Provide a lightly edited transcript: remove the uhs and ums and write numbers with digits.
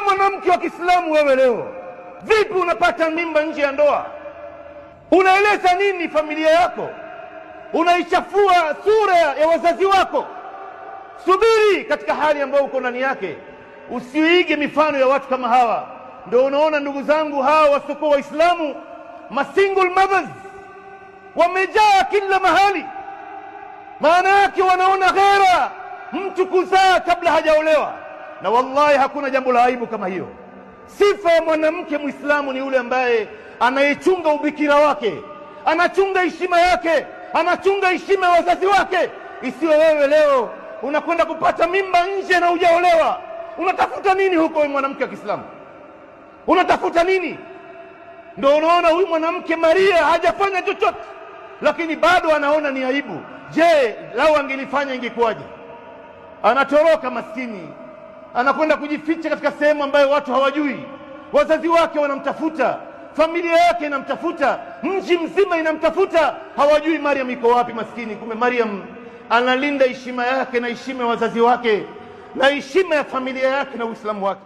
mwanamke wa Kiislamu, wewe leo vipi unapata mimba nje ya ndoa? Unaeleza nini familia yako? Unaichafua sura ya wazazi wako. Subiri katika hali ambayo uko ndani yake, usiige mifano ya watu kama hawa. Ndio unaona ndugu zangu, hawa wasiokuwa Waislamu, masingle mothers wamejaa kila mahali. Maana yake wanaona ghera mtu kuzaa kabla hajaolewa, na wallahi hakuna jambo la aibu kama hiyo. Sifa ya mwanamke Muislamu ni yule ambaye anayechunga ubikira wake, anachunga heshima yake, anachunga heshima ya wazazi wake. Isiwe wewe leo unakwenda kupata mimba nje na hujaolewa. Unatafuta nini huko wewe mwanamke wa Kiislamu? Unatafuta nini? Ndio unaona huyu mwanamke Maria hajafanya chochote, lakini bado anaona ni aibu. Je, lau angelifanya ingekuwaje? Anatoroka maskini, anakwenda kujificha katika sehemu ambayo watu hawajui. Wazazi wake wanamtafuta, familia yake inamtafuta, mji mzima inamtafuta, hawajui Maryam iko wapi maskini. Kumbe Maryam analinda heshima yake na heshima ya wazazi wake na heshima ya familia yake na Uislamu wake.